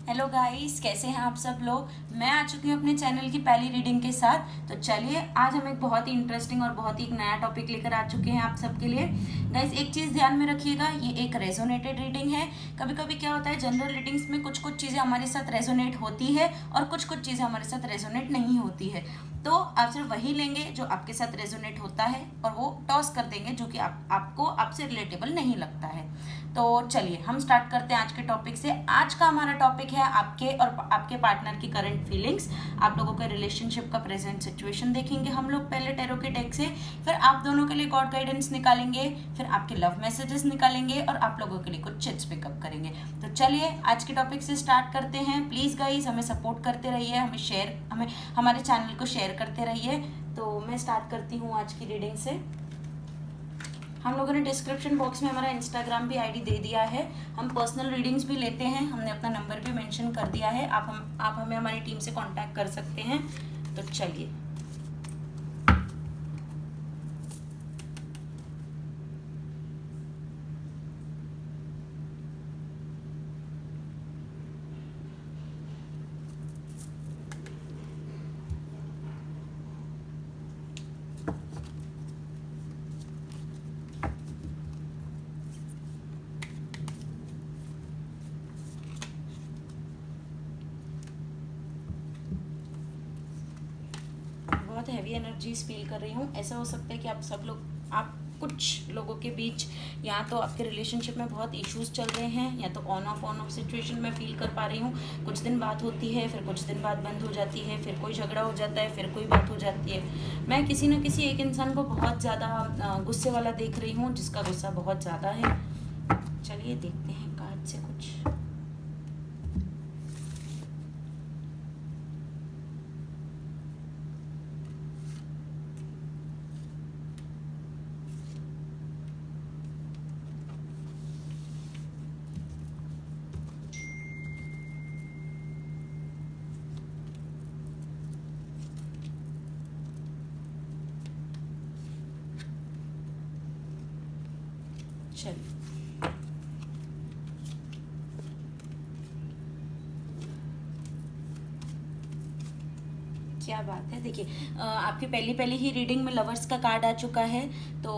Hello guys, कैसे हैं आप सब लोग। मैं आ चुकी हूँ अपने चैनल की पहली रीडिंग के साथ। तो चलिए, आज हम एक बहुत ही इंटरेस्टिंग और बहुत ही एक नया टॉपिक लेकर आ चुके हैं आप सबके लिए। गाइस, एक चीज़ ध्यान में रखिएगा, ये एक रेजोनेटेड रीडिंग है। कभी कभी क्या होता है, जनरल रीडिंग्स में कुछ कुछ चीज़ें हमारे साथ रेजोनेट होती है और कुछ कुछ चीज़ें हमारे साथ रेजोनेट नहीं होती है। तो आप सिर्फ वही लेंगे जो आपके साथ रेजोनेट होता है और वो टॉस कर देंगे जो कि आपको आपसे रिलेटेबल नहीं लगता है। तो चलिए हम स्टार्ट करते हैं आज के टॉपिक से। आज का हमारा टॉपिक है आपके और आपके पार्टनर की करंट फीलिंग्स, आप लोगों के रिलेशनशिप का प्रेजेंट सिचुएशन देखेंगे हम लोग पहले टैरो के डेक से, फिर आप दोनों के लिए गॉड गाइडेंस निकालेंगे, फिर आपके लव मैसेजेस निकालेंगे और आप लोगों के लिए कुछ चिट्स पिकअप करेंगे। तो चलिए आज के टॉपिक से स्टार्ट करते हैं। प्लीज़ गाइज हमें सपोर्ट करते रहिए, हमें हमारे चैनल को शेयर करते रहिए। तो मैं स्टार्ट करती हूँ आज की रीडिंग से। हम लोगों ने डिस्क्रिप्शन बॉक्स में हमारा इंस्टाग्राम भी आईडी दे दिया है, हम पर्सनल रीडिंग्स भी लेते हैं, हमने अपना नंबर भी मेंशन कर दिया है। आप हमें हमारी टीम से कांटेक्ट कर सकते हैं। तो चलिए बहुत हैवी एनर्जीज फील कर रही हूँ। ऐसा हो सकता है कि आप कुछ लोगों के बीच या तो आपके रिलेशनशिप में बहुत इश्यूज चल रहे हैं, या तो ऑन ऑफ सिचुएशन में फील कर पा रही हूँ। कुछ दिन बात होती है, फिर कुछ दिन बाद बंद हो जाती है, फिर कोई झगड़ा हो जाता है, फिर कोई बात हो जाती है। मैं किसी न किसी एक इंसान को बहुत ज़्यादा गुस्से वाला देख रही हूँ, जिसका गुस्सा बहुत ज़्यादा है। चलिए देखते हैं कार्ड से कुछ। चलिए, क्या बात है। देखिए, आपकी पहली ही रीडिंग में लवर्स का कार्ड आ चुका है। तो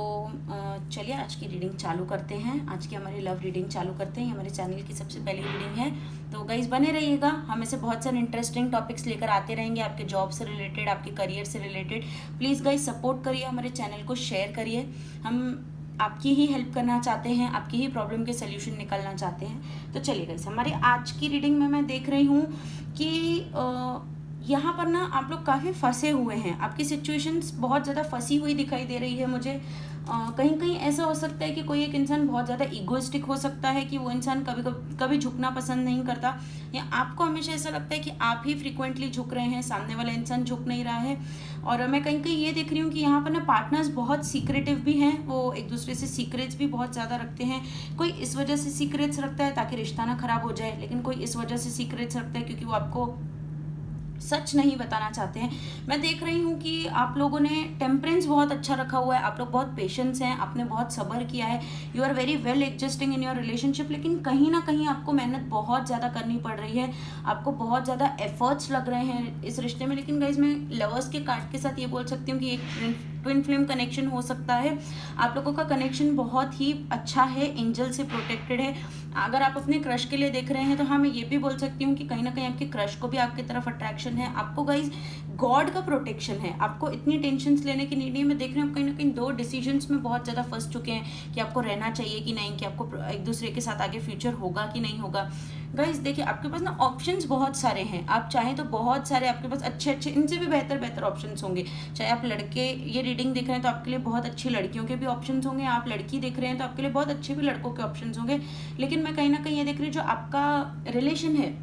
चलिए आज की रीडिंग चालू करते हैं। आज की हमारी लव रीडिंग चालू करते हैं। ये हमारे चैनल की सबसे पहली रीडिंग है। तो गाइस बने रहिएगा, हम ऐसे बहुत सारे इंटरेस्टिंग टॉपिक्स लेकर आते रहेंगे, आपके जॉब से रिलेटेड, आपके करियर से रिलेटेड। प्लीज़ गाइस सपोर्ट करिए, हमारे चैनल को शेयर करिए। हम आपकी ही हेल्प करना चाहते हैं, आपकी ही प्रॉब्लम के सोल्यूशन निकालना चाहते हैं। तो चलिए गाइस, हमारे आज की रीडिंग में मैं देख रही हूँ कि यहाँ पर ना आप लोग काफ़ी फंसे हुए हैं। आपकी सिचुएशंस बहुत ज़्यादा फंसी हुई दिखाई दे रही है मुझे। कहीं कहीं ऐसा हो सकता है कि कोई एक इंसान बहुत ज़्यादा ईगोइस्टिक हो सकता है, कि वो इंसान कभी झुकना पसंद नहीं करता, या आपको हमेशा ऐसा लगता है कि आप ही फ्रिक्वेंटली झुक रहे हैं, सामने वाला इंसान झुक नहीं रहा है। और मैं कहीं कहीं ये देख रही हूँ कि यहाँ पर ना पार्टनर्स बहुत सीक्रेटिव भी हैं, वो एक दूसरे से सीक्रेट्स भी बहुत ज़्यादा रखते हैं। कोई इस वजह से सीक्रेट्स रखता है ताकि रिश्ता ना खराब हो जाए, लेकिन कोई इस वजह से सीक्रेट्स रखता है क्योंकि वो आपको सच नहीं बताना चाहते हैं। मैं देख रही हूँ कि आप लोगों ने टेम्परेंस बहुत अच्छा रखा हुआ है, आप लोग बहुत पेशेंस हैं, आपने बहुत सब्र किया है, you are very well adjusting in your relationship. लेकिन कहीं ना कहीं आपको मेहनत बहुत ज़्यादा करनी पड़ रही है, आपको बहुत ज़्यादा एफर्ट्स लग रहे हैं इस रिश्ते में। लेकिन गाइस, मैं लवर्स के कार्ड के साथ ये बोल सकती हूँ कि एक ट्विन फ्लेम कनेक्शन हो सकता है। आप लोगों का कनेक्शन बहुत ही अच्छा है, एंजल से प्रोटेक्टेड है। अगर आप अपने क्रश के लिए देख रहे हैं तो हाँ, मैं ये भी बोल सकती हूँ कि कहीं ना कहीं आपके क्रश को भी आपकी तरफ अट्रैक्शन है। आपको गाइज गॉड का प्रोटेक्शन है, आपको इतनी टेंशन्स लेने की नीड नहीं है। मैं देख रही हूँ कहीं ना कहीं दो डिसीजंस में बहुत ज़्यादा फंस चुके हैं कि आपको रहना चाहिए कि नहीं, कि आपको एक दूसरे के साथ आगे फ्यूचर होगा कि नहीं होगा। गाइज देखिए, आपके पास ना ऑप्शंस बहुत सारे हैं, आप चाहें तो बहुत सारे आपके पास अच्छे अच्छे, इनसे भी बेहतर ऑप्शंस होंगे। चाहे आप लड़के ये रीडिंग देख रहे हैं तो आपके लिए बहुत अच्छी लड़कियों के भी ऑप्शंस होंगे, आप लड़की देख रहे हैं तो आपके लिए बहुत अच्छे भी लड़कों के ऑप्शंस होंगे। लेकिन मैं कहीं ना कहीं ये देख रही हूँ जो आपका रिलेशन है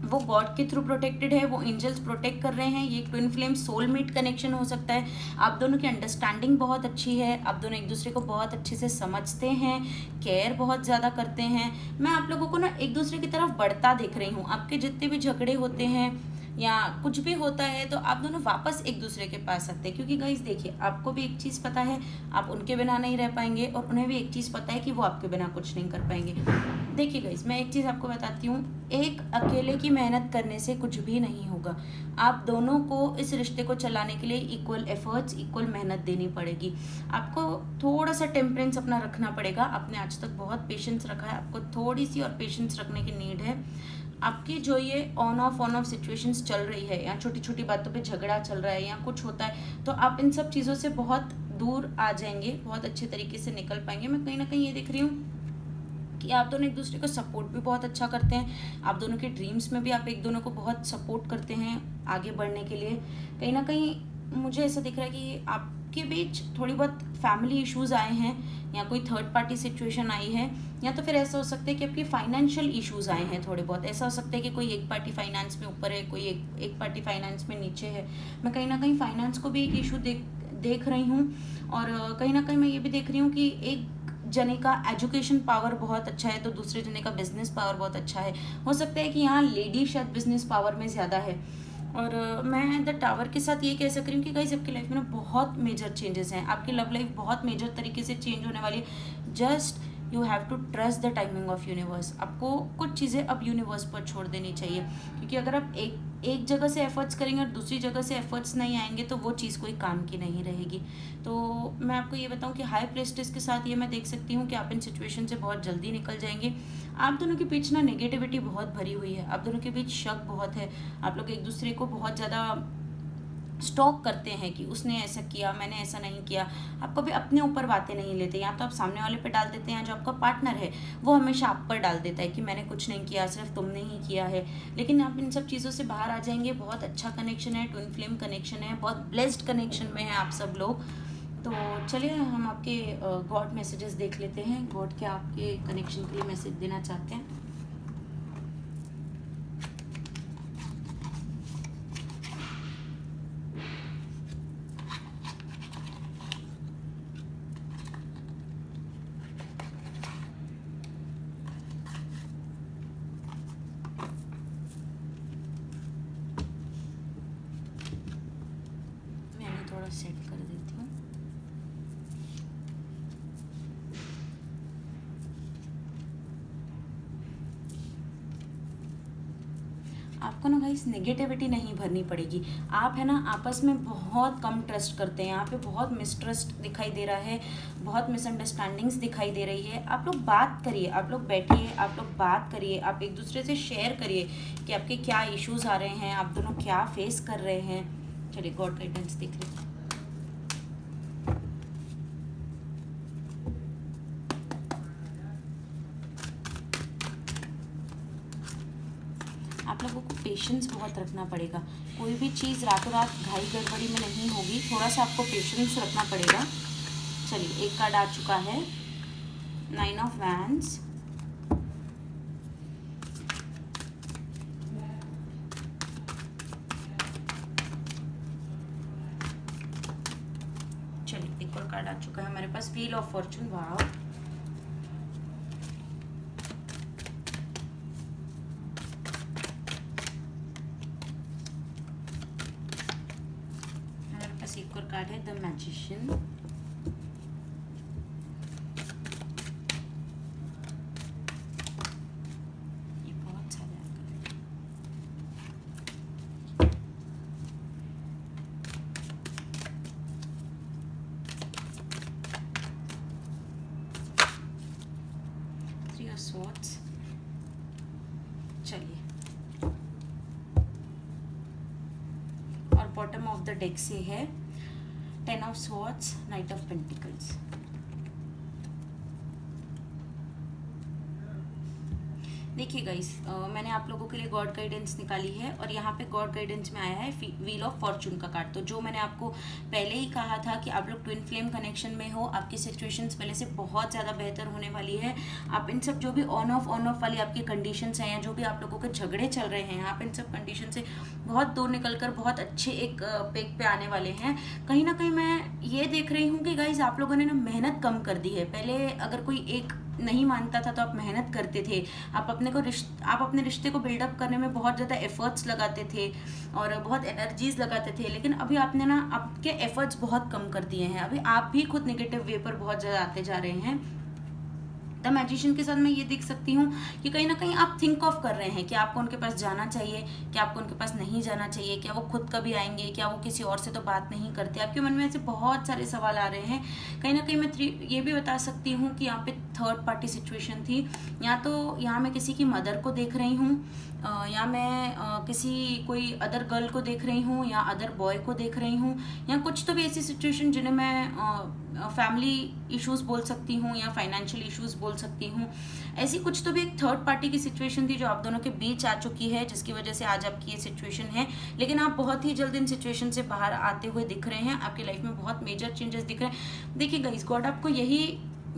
वो गॉड के थ्रू प्रोटेक्टेड है, वो एंजल्स प्रोटेक्ट कर रहे हैं। ये ट्विन फ्लेम सोलमेट कनेक्शन हो सकता है। आप दोनों की अंडरस्टैंडिंग बहुत अच्छी है, आप दोनों एक दूसरे को बहुत अच्छे से समझते हैं, केयर बहुत ज़्यादा करते हैं। मैं आप लोगों को ना एक दूसरे की तरफ बढ़ता देख रही हूँ। आपके जितने भी झगड़े होते हैं या कुछ भी होता है तो आप दोनों वापस एक दूसरे के पास आते हैं, क्योंकि गाइस देखिए, आपको भी एक चीज़ पता है, आप उनके बिना नहीं रह पाएंगे, और उन्हें भी एक चीज़ पता है कि वो आपके बिना कुछ नहीं कर पाएंगे। देखिए गाइस, मैं एक चीज़ आपको बताती हूँ, एक अकेले की मेहनत करने से कुछ भी नहीं होगा। आप दोनों को इस रिश्ते को चलाने के लिए इक्वल एफर्ट्स, इक्वल मेहनत देनी पड़ेगी। आपको थोड़ा सा टेम्परेंस अपना रखना पड़ेगा। आपने आज तक बहुत पेशेंस रखा है, आपको थोड़ी सी और पेशेंस रखने की नीड है। आपकी जो ये ऑन ऑफ सिचुएशंस चल रही है, या छोटी छोटी बातों पे झगड़ा चल रहा है या कुछ होता है, तो आप इन सब चीज़ों से बहुत दूर आ जाएंगे, बहुत अच्छे तरीके से निकल पाएंगे। मैं कहीं ना कहीं ये देख रही हूँ कि आप दोनों एक दूसरे को सपोर्ट भी बहुत अच्छा करते हैं। आप दोनों के ड्रीम्स में भी आप एक दोनों को बहुत सपोर्ट करते हैं आगे बढ़ने के लिए। कहीं ना कहीं मुझे ऐसा दिख रहा है कि आपके बीच थोड़ी बहुत फैमिली इश्यूज आए हैं, या कोई थर्ड पार्टी सिचुएशन आई है, या तो फिर ऐसा हो सकता है कि आपके फाइनेंशियल इश्यूज आए हैं थोड़े बहुत। ऐसा हो सकता है कि कोई एक पार्टी फाइनेंस में ऊपर है, कोई एक पार्टी फाइनेंस में नीचे है। मैं कहीं ना कहीं फाइनेंस को भी एक इशू देख रही हूँ। और कहीं ना कहीं मैं ये भी देख रही हूँ कि एक जने का एजुकेशन पावर बहुत अच्छा है, तो दूसरे जने का बिजनेस पावर बहुत अच्छा है। हो सकता है कि यहाँ लेडी शायद बिजनेस पावर में ज़्यादा है। और मैं द टावर के साथ ये कह सक रही हूँ कि गाइस, आपकी लाइफ में ना बहुत मेजर चेंजेस हैं। आपकी लव लाइफ बहुत मेजर तरीके से चेंज होने वाली है। Just you have to trust the timing of universe. आपको कुछ चीज़ें अब यूनिवर्स पर छोड़ देनी चाहिए, क्योंकि अगर आप एक जगह से एफर्ट्स करेंगे और दूसरी जगह से एफर्ट्स नहीं आएंगे, तो वो चीज़ कोई काम की नहीं रहेगी। तो मैं आपको ये बताऊं कि हाई प्रेस्टिस के साथ ये मैं देख सकती हूँ कि आप इन सिचुएशन से बहुत जल्दी निकल जाएंगे। आप दोनों के बीच ना नेगेटिविटी बहुत भरी हुई है, आप दोनों के बीच शक बहुत है। आप लोग एक दूसरे को बहुत ज़्यादा स्टॉक करते हैं कि उसने ऐसा किया, मैंने ऐसा नहीं किया। आप कभी अपने ऊपर बातें नहीं लेते, या तो आप सामने वाले पे डाल देते हैं, जो आपका पार्टनर है वो हमेशा आप पर डाल देता है कि मैंने कुछ नहीं किया, सिर्फ तुमने ही किया है। लेकिन आप इन सब चीज़ों से बाहर आ जाएंगे। बहुत अच्छा कनेक्शन है, ट्विन फ्लेम कनेक्शन है, बहुत ब्लेस्ड कनेक्शन में है आप सब लोग। तो चलिए हम आपके गॉड मैसेजेस देख लेते हैं। गॉड क्या आपके कनेक्शन के लिए मैसेज देना चाहते हैं। थोड़ा सेट कर देती हूँ। आपको ना गाइस नेगेटिविटी नहीं भरनी पड़ेगी। आप है ना आपस में बहुत कम ट्रस्ट करते हैं, यहाँ पे बहुत मिसट्रस्ट दिखाई दे रहा है, बहुत मिसअंडरस्टैंडिंग्स दिखाई दे रही है। आप लोग बात करिए, आप लोग बैठिए, आप लोग बात करिए, आप एक दूसरे से शेयर करिए कि आपके क्या इश्यूज आ रहे हैं, आप दोनों क्या फेस कर रहे हैं। चलिए गॉड गाइडेंस देख लेते हैं। आप लोगों को पेशेंस बहुत रखना पड़ेगा। कोई भी चीज़ रातों रात घाई गड़बड़ी में नहीं होगी, थोड़ा सा आपको पेशेंस रखना पड़ेगा। चलिए एक कार्ड आ चुका है, 9 ऑफ वैंड्स। चलिए एक और कार्ड आ चुका है हमारे पास, व्हील ऑफ फॉर्चून। वाह, एक और कार्ड है द मैजिशियन। ये बहुत सारे थ्री ऑफ स्वॉर्ड्स। चलिए और बॉटम ऑफ द डेक से है 10 of swords, night of pentacles. देखिए गाइस, मैंने आप लोगों के लिए गॉड गाइडेंस निकाली है, और यहाँ पे गॉड गाइडेंस में आया है व्हील ऑफ फॉर्चून का कार्ड। तो जो मैंने आपको पहले ही कहा था कि आप लोग ट्विन फ्लेम कनेक्शन में हो, आपकी सिचुएशंस पहले से बहुत ज़्यादा बेहतर होने वाली है। आप इन सब जो भी ऑन ऑफ वाली आपकी कंडीशंस हैं, या जो भी आप लोगों के झगड़े चल रहे हैं, आप इन सब कंडीशन से बहुत दूर निकल कर बहुत अच्छे एक पेक पे आने वाले हैं। कहीं ना कहीं मैं ये देख रही हूँ कि गाइज आप लोगों ने ना मेहनत कम कर दी है। पहले अगर कोई एक नहीं मानता था तो आप मेहनत करते थे, आप अपने रिश्ते को बिल्डअप करने में बहुत ज़्यादा एफर्ट्स लगाते थे और बहुत एनर्जीज लगाते थे। लेकिन अभी आपने ना आपके एफर्ट्स बहुत कम कर दिए हैं। अभी आप भी खुद नेगेटिव वे पर बहुत ज़्यादा आते जा रहे हैं। द मैजिशियन के साथ मैं ये देख सकती हूँ कि कहीं ना कहीं आप थिंक ऑफ कर रहे हैं कि आपको उनके पास जाना चाहिए, क्या आपको उनके पास नहीं जाना चाहिए, क्या वो खुद कभी आएंगे, क्या वो किसी और से तो बात नहीं करते। आपके मन में ऐसे बहुत सारे सवाल आ रहे हैं। कहीं ना कहीं मैं ये भी बता सकती हूँ कि यहाँ पे थर्ड पार्टी सिचुएशन थी। यहाँ मैं किसी की मदर को देख रही हूँ, या मैं किसी कोई अदर गर्ल को देख रही हूँ, या अदर बॉय को देख रही हूँ, या कुछ तो भी ऐसी सिचुएशन जिन्हें मैं फैमिली इश्यूज बोल सकती हूँ या फाइनेंशियल इश्यूज बोल सकती हूँ। ऐसी कुछ तो भी एक थर्ड पार्टी की सिचुएशन थी जो आप दोनों के बीच आ चुकी है, जिसकी वजह से आज आपकी ये सिचुएशन है। लेकिन आप बहुत ही जल्द इन सिचुएशन से बाहर आते हुए दिख रहे हैं। आपकी लाइफ में बहुत मेजर चेंजेस दिख रहे हैं। देखिए गाइस, गॉड आपको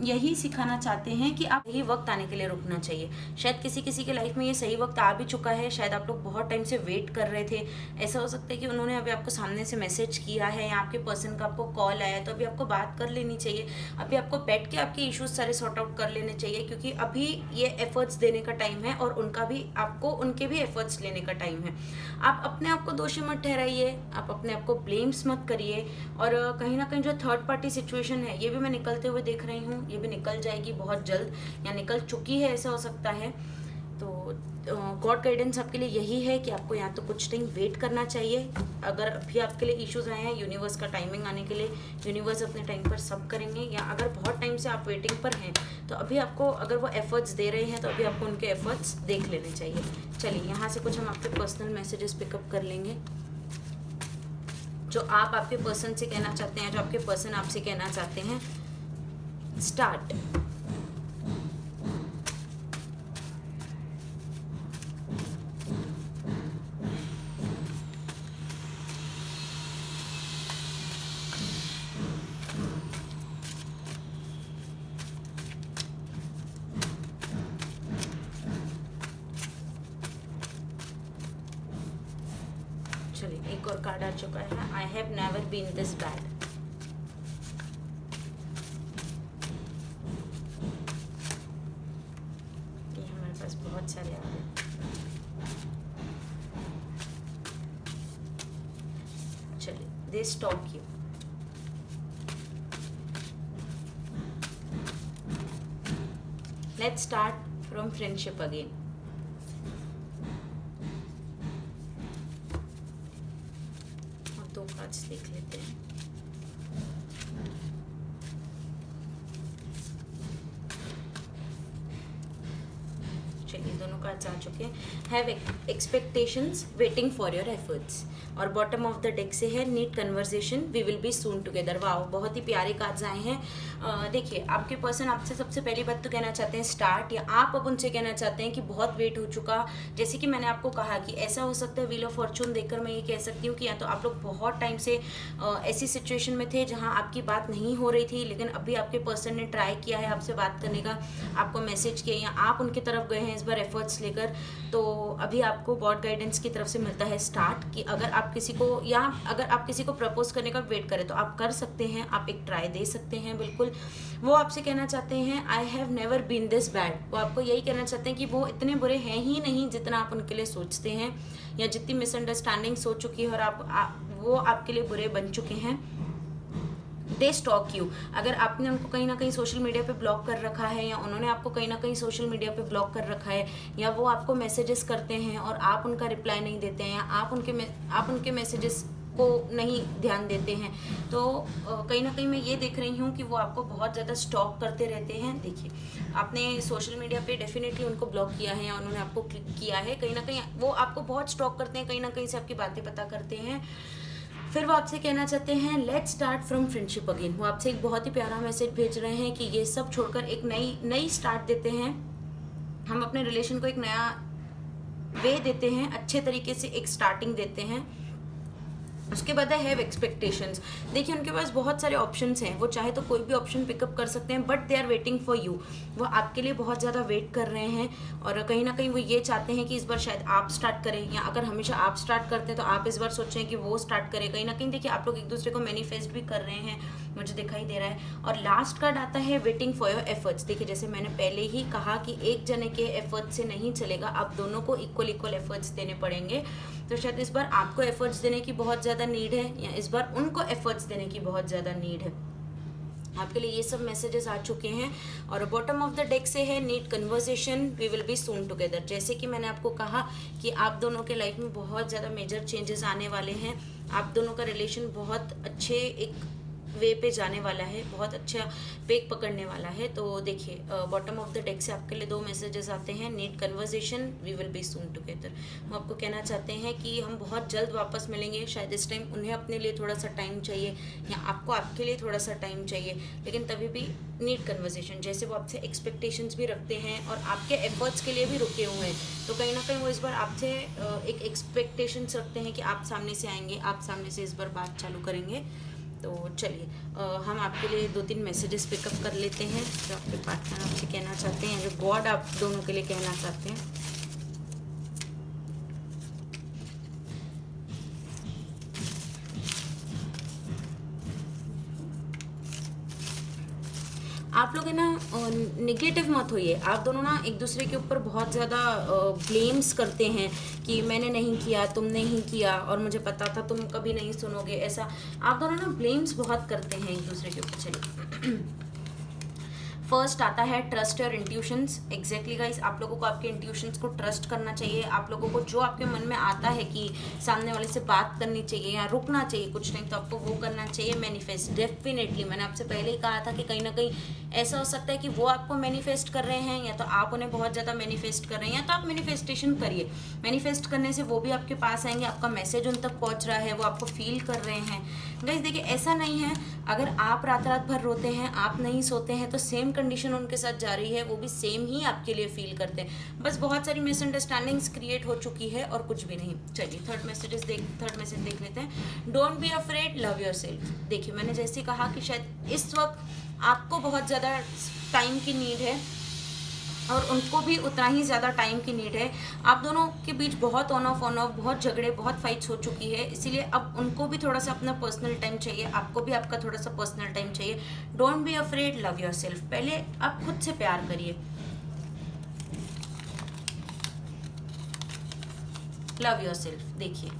यही सिखाना चाहते हैं कि आप यही वक्त आने के लिए रुकना चाहिए। शायद किसी के लाइफ में ये सही वक्त आ भी चुका है। शायद आप लोग बहुत टाइम से वेट कर रहे थे। ऐसा हो सकता है कि उन्होंने अभी आपको सामने से मैसेज किया है या आपके पर्सन का आपको कॉल आया है, तो अभी आपको बात कर लेनी चाहिए। अभी आपको बैठ के आपके इश्यूज सारे सॉर्ट आउट कर लेने चाहिए, क्योंकि अभी ये एफर्ट्स देने का टाइम है और आपको उनके भी एफर्ट्स लेने का टाइम है। आप अपने आप को दोषी मत ठहराइए, आप अपने आप को ब्लेम्स मत करिए। और कहीं ना कहीं जो थर्ड पार्टी सिचुएशन है, ये भी मैं निकलते हुए देख रही हूँ। ये भी निकल जाएगी बहुत जल्द, या निकल चुकी है, ऐसा हो सकता है। तो गॉड गाइडेंस आपके लिए यही है कि आपको या तो कुछ टाइम वेट करना चाहिए। अगर अभी आपके लिए इश्यूज आए हैं, यूनिवर्स का टाइमिंग आने के लिए, यूनिवर्स अपने टाइम पर सब करेंगे। या अगर बहुत टाइम से आप वेटिंग पर हैं, तो अभी आपको, अगर वो एफर्ट्स दे रहे हैं, तो अभी आपको उनके एफर्ट्स देख लेने चाहिए। चलिए, यहाँ से कुछ हम आपके पर्सनल मैसेजेस पिकअप कर लेंगे, जो आप आपके पर्सन से कहना चाहते हैं, जो आपके पर्सन आपसे कहना चाहते हैं। स्टार्ट। चलिए, एक और कार्ड आ चुका है। I have never been this bad. बहुत सारे आ गए। चलिए, they stock you. Let's start from friendship again. और 2 कार्ड्स देख लेते हैं। चलिए, दोनों कार्ड्स आ चुके हैं। Have expectations waiting for your efforts. और बॉटम ऑफ द डेक से है neat conversation, we will be soon together. Wow, बहुत ही प्यारे कार्ड्स आए हैं। देखिए, आपके पर्सन आपसे सबसे पहली बात तो कहना चाहते हैं स्टार्ट, या आप अब उनसे कहना चाहते हैं कि बहुत वेट हो चुका। जैसे कि मैंने आपको कहा कि ऐसा हो सकता है, व्हील ऑफ फॉर्चून देखकर मैं ये कह सकती हूँ कि या तो आप लोग बहुत टाइम से ऐसी सिचुएशन में थे जहाँ आपकी बात नहीं हो रही थी, लेकिन अभी आपके पर्सन ने ट्राई किया है आपसे बात करने का, आपको मैसेज किया, या आप उनकी तरफ गए हैं इस बार एफर्ट्स लेकर। तो अभी आपको गॉड गाइडेंस की तरफ से मिलता है स्टार्ट, कि अगर आप किसी को, या अगर आप किसी को प्रपोज करने का वेट करें, तो आप कर सकते हैं, आप एक ट्राई दे सकते हैं। बिल्कुल, वो आपसे कहना चाहते हैं I have never been this bad. वो आपको यही कहना चाहते हैं कि वो इतने बुरे हैं ही नहीं जितना आप उनके लिए सोचते हैं, या जितनी मिसअंडरस्टैंडिंग्स हो चुकी है और वो आपके लिए बुरे बन चुके हैं। दे स्टॉक यू। अगर आपने उनको कहीं ना कहीं सोशल मीडिया पे ब्लॉक कर रखा है, या उन्होंने आपको कहीं ना कहीं सोशल मीडिया पे ब्लॉक कर रखा है, या वो आपको मैसेजेस करते हैं और आप उनका रिप्लाई नहीं देते हैं, या आप उनके मैसेजेस को नहीं ध्यान देते हैं, तो कहीं ना कहीं मैं ये देख रही हूँ कि वो आपको बहुत ज़्यादा स्टॉक करते रहते हैं। देखिए, आपने सोशल मीडिया पे डेफिनेटली उनको ब्लॉक किया है, या उन्होंने आपको क्लिक किया है। कहीं ना कहीं वो आपको बहुत स्टॉक करते हैं, कहीं ना कहीं से आपकी बातें पता करते हैं। फिर वो आपसे कहना चाहते हैं let's start from friendship again. वो आपसे एक बहुत ही प्यारा मैसेज भेज रहे हैं कि ये सब छोड़कर एक नई स्टार्ट देते हैं, हम अपने रिलेशन को एक नया वे देते हैं, अच्छे तरीके से एक स्टार्टिंग देते हैं। उसके बाद है हैव एक्सपेक्टेशंस। देखिए, उनके पास बहुत सारे ऑप्शंस हैं, वो चाहे तो कोई भी ऑप्शन पिकअप कर सकते हैं, but they are waiting for you. वो आपके लिए बहुत ज़्यादा वेट कर रहे हैं, और कहीं ना कहीं वो ये चाहते हैं कि इस बार शायद आप स्टार्ट करें, या अगर हमेशा आप स्टार्ट करते हैं तो आप इस बार सोचें कि वो स्टार्ट करें। कहीं ना कहीं देखिए, आप लोग एक दूसरे को मैनिफेस्ट भी कर रहे हैं, मुझे दिखाई दे रहा है। और लास्ट कार्ड आता है वेटिंग फॉर योर एफर्ट्स। देखिए, जैसे मैंने पहले ही कहा कि एक जने के एफर्ट्स से नहीं चलेगा, आप दोनों को इक्वल एफर्ट्स देने पड़ेंगे। तो शायद इस बार आपको एफर्ट्स देने की बहुत ज़्यादा नीड है, या इस बार उनको एफर्ट्स देने की बहुत ज़्यादा नीड है। आपके लिए ये सब मैसेजेस आ चुके हैं। और बॉटम ऑफ द डेक से है need conversation, we will be soon together. जैसे कि मैंने आपको कहा कि आप दोनों के लाइफ में बहुत ज़्यादा मेजर चेंजेस आने वाले हैं। आप दोनों का रिलेशन बहुत अच्छे एक वे पे जाने वाला है, बहुत अच्छा पेक पकड़ने वाला है। तो देखिए बॉटम ऑफ द डेक से आपके लिए 2 मैसेजेस आते हैं, need conversation, we will be soon together. वो आपको कहना चाहते हैं कि हम बहुत जल्द वापस मिलेंगे। शायद इस टाइम उन्हें अपने लिए थोड़ा सा टाइम चाहिए या आपको आपके लिए थोड़ा सा टाइम चाहिए, लेकिन तभी भी नीड कन्वर्सेशन। जैसे वो आपसे एक्सपेक्टेशंस भी रखते हैं और आपके एफर्ट्स के लिए भी रुके हुए हैं, तो कहीं ना कहीं वो इस बार आपसे एक एक्सपेक्टेशंस रखते हैं कि आप सामने से आएंगे, आप सामने से इस बार बात चालू करेंगे। तो चलिए हम आपके लिए 2-3 मैसेजेस पिकअप कर लेते हैं जो आपके पार्टनर आपसे कहना चाहते हैं, जो गॉड आप दोनों के लिए कहना चाहते हैं। आप लोग है ना निगेटिव मत होइए। आप दोनों ना एक दूसरे के ऊपर बहुत ज़्यादा ब्लेम्स करते हैं कि मैंने नहीं किया, तुमने ही किया, और मुझे पता था तुम कभी नहीं सुनोगे। ऐसा आप दोनों ना ब्लेम्स बहुत करते हैं एक दूसरे के ऊपर। चलिए फर्स्ट आता है trust your intuitions. Exactly guys, आप लोगों को आपके इंट्यूशंस को ट्रस्ट करना चाहिए। आप लोगों को जो आपके मन में आता है कि सामने वाले से बात करनी चाहिए या रुकना चाहिए कुछ टाइम, तो आपको वो करना चाहिए। मैनिफेस्ट डेफिनेटली, मैंने आपसे पहले ही कहा था कि कहीं ना कहीं ऐसा हो सकता है कि वो आपको मैनिफेस्ट कर रहे हैं या तो आप उन्हें बहुत ज़्यादा मैनिफेस्ट कर रहे हैं, या तो आप मैनिफेस्टेशन करिए। मैनिफेस्ट करने से वो भी आपके पास आएंगे, आपका मैसेज उन तक पहुँच रहा है, वो आपको फील कर रहे हैं। गाइस देखिए, ऐसा नहीं है अगर आप रात रात भर रोते हैं, आप नहीं सोते हैं, तो सेम कंडीशन उनके साथ जा रही है, वो भी सेम ही आपके लिए फील करते हैं। बस बहुत सारी मिसअंडरस्टैंडिंग्स क्रिएट हो चुकी है और कुछ भी नहीं। चलिए थर्ड मैसेज देख लेते हैं। Don't be afraid, love yourself. देखिए मैंने जैसे कहा कि शायद इस वक्त आपको बहुत ज़्यादा टाइम की नीड है और उनको भी उतना ही ज़्यादा टाइम की नीड है। आप दोनों के बीच बहुत ऑन ऑफ बहुत झगड़े, बहुत फाइट्स हो चुकी है, इसीलिए अब उनको भी थोड़ा सा अपना पर्सनल टाइम चाहिए, आपको भी आपका थोड़ा सा पर्सनल टाइम चाहिए। Don't be afraid, love yourself. पहले आप खुद से प्यार करिए। Love yourself. देखिए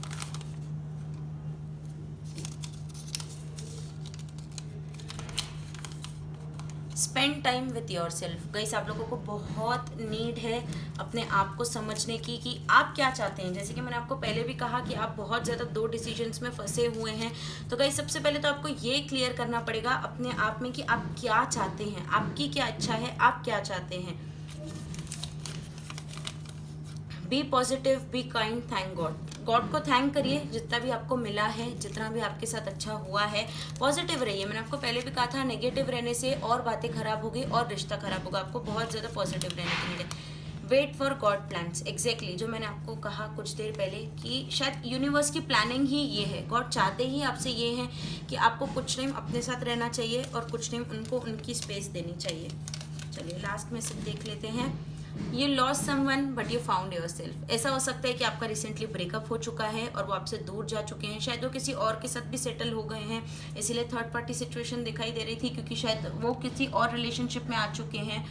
spend time with your self. Guys आप लोगों को बहुत नीड है अपने आप को समझने की कि आप क्या चाहते हैं। जैसे कि मैंने आपको पहले भी कहा कि आप बहुत ज़्यादा 2 डिसीजंस में फंसे हुए हैं। तो गाइस सबसे पहले तो आपको ये क्लियर करना पड़ेगा अपने आप में कि आप क्या चाहते हैं, आपकी क्या इच्छा है, आप क्या चाहते हैं। Be positive, be kind, thank God. God को थैंक करिए जितना भी आपको मिला है, जितना भी आपके साथ अच्छा हुआ है। पॉजिटिव रहिए। मैंने आपको पहले भी कहा था नेगेटिव रहने से और बातें खराब होगी और रिश्ता खराब होगा। आपको बहुत ज़्यादा पॉजिटिव रहने की नीड है। Wait for God plans. Exactly जो मैंने आपको कहा कुछ देर पहले कि शायद यूनिवर्स की प्लानिंग ही ये है। गॉड चाहते ही आपसे ये हैं कि आपको कुछ टाइम अपने साथ रहना चाहिए और कुछ टाइम उनको उनकी स्पेस देनी चाहिए। चलिए लास्ट मैसेज देख लेते हैं। You lost someone but you found yourself। ऐसा हो सकता है कि आपका रिसेंटली ब्रेकअप हो चुका है और वो आपसे दूर जा चुके हैं। शायद वो किसी और के साथ भी सेटल हो गए हैं, इसीलिए थर्ड पार्टी सिचुएशन दिखाई दे रही थी, क्योंकि शायद वो किसी और रिलेशनशिप में आ चुके हैं।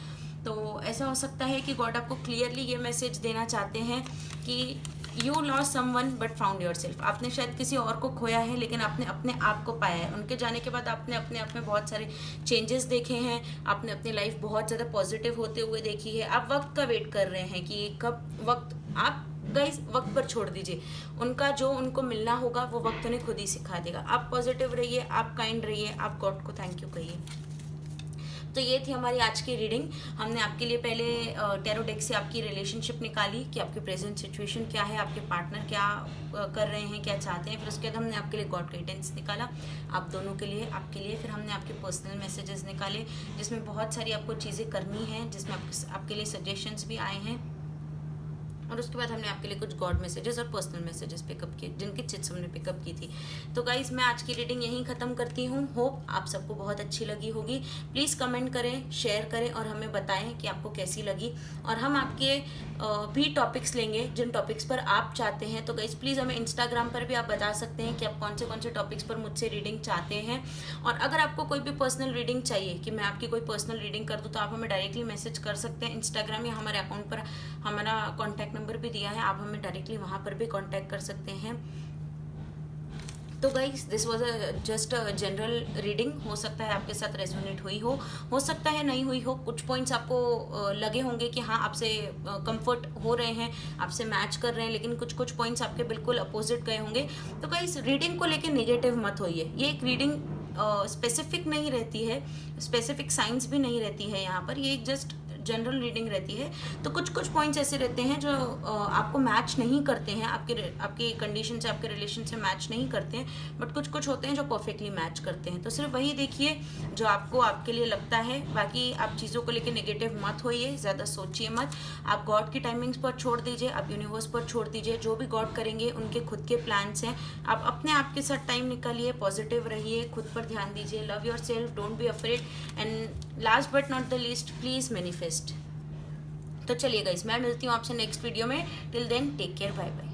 तो ऐसा हो सकता है कि गॉड आपको क्लियरली ये मैसेज देना चाहते हैं कि you lost someone but found your self. आपने शायद किसी और को खोया है लेकिन आपने अपने आप को पाया है। उनके जाने के बाद आपने अपने आप में बहुत सारे चेंजेस देखे हैं, आपने अपनी लाइफ बहुत ज़्यादा पॉजिटिव होते हुए देखी है। आप वक्त का वेट कर रहे हैं कि कब वक्त, आप गाइस वक्त पर छोड़ दीजिए। उनका जो उनको मिलना होगा वो वक्त उन्हें खुद ही सिखा देगा। आप पॉजिटिव रहिए, आप काइंड रहिए, आप गॉड को थैंक यू कहिए। तो ये थी हमारी आज की रीडिंग। हमने आपके लिए पहले टैरो डेक से आपकी रिलेशनशिप निकाली कि आपकी प्रेजेंट सिचुएशन क्या है, आपके पार्टनर क्या कर रहे हैं, क्या चाहते हैं। फिर उसके बाद हमने आपके लिए गॉड गाइडेंस निकाला आप दोनों के लिए, आपके लिए। फिर हमने आपके पर्सनल मैसेजेस निकाले जिसमें बहुत सारी आपको चीज़ें करनी हैं, जिसमें आपके लिए सजेशंस भी आए हैं। और उसके बाद हमने आपके लिए कुछ गॉड मैसेजेस और पर्सनल मैसेजेस पिकअप किए, जिनकी चिट्स हमने पिकअप की थी। तो गाइज मैं आज की रीडिंग यहीं ख़त्म करती हूँ। होप आप सबको बहुत अच्छी लगी होगी। प्लीज़ कमेंट करें, शेयर करें और हमें बताएं कि आपको कैसी लगी। और हम आपके भी टॉपिक्स लेंगे जिन टॉपिक्स पर आप चाहते हैं। तो गाइज प्लीज़ हमें इंस्टाग्राम पर भी आप बता सकते हैं कि आप कौन से टॉपिक्स पर मुझसे रीडिंग चाहते हैं। और अगर आपको कोई भी पर्सनल रीडिंग चाहिए कि मैं आपकी कोई पर्सनल रीडिंग कर दूँ, तो आप हमें डायरेक्टली मैसेज कर सकते हैं इंस्टाग्राम या हमारे अकाउंट पर हमारा कॉन्टैक्ट नंबर भी दिया है, आप हमें डायरेक्टली वहाँ पर भी कांटेक्ट कर सकते हैं। तो guys this was just a general reading. हो सकता है आपके साथ रेजोनेट हुई हो सकता है नहीं हुई हो। कुछ पॉइंट्स आपको लगे होंगे कि हाँ आपसे कंफर्ट हो रहे हैं, आपसे मैच कर रहे हैं, लेकिन कुछ कुछ पॉइंट्स आपके बिल्कुल अपोजिट गए होंगे। तो गाइस रीडिंग को लेके नेगेटिव मत होइए। ये एक रीडिंग स्पेसिफिक नहीं रहती है, स्पेसिफिक साइंस भी नहीं रहती है यहाँ पर, ये एक जस्ट जनरल रीडिंग रहती है। तो कुछ कुछ पॉइंट्स ऐसे रहते हैं जो आपको मैच नहीं करते हैं, आपके कंडीशन से, आपके रिलेशन से मैच नहीं करते हैं, बट कुछ कुछ होते हैं जो परफेक्टली मैच करते हैं। तो सिर्फ वही देखिए जो आपको आपके लिए लगता है। बाकी आप चीज़ों को लेकर नेगेटिव मत होइए, ज़्यादा सोचिए मत। आप गॉड की टाइमिंग्स पर छोड़ दीजिए, आप यूनिवर्स पर छोड़ दीजिए। जो भी गॉड करेंगे उनके खुद के प्लान्स हैं। आप अपने आप के साथ टाइम निकालिए, पॉजिटिव रहिए, खुद पर ध्यान दीजिए, love your self, don't be afraid, and last but not the least please manifest. तो चलिए गाइस, मैं मिलती हूँ आपसे नेक्स्ट वीडियो में। Till then take care, bye bye.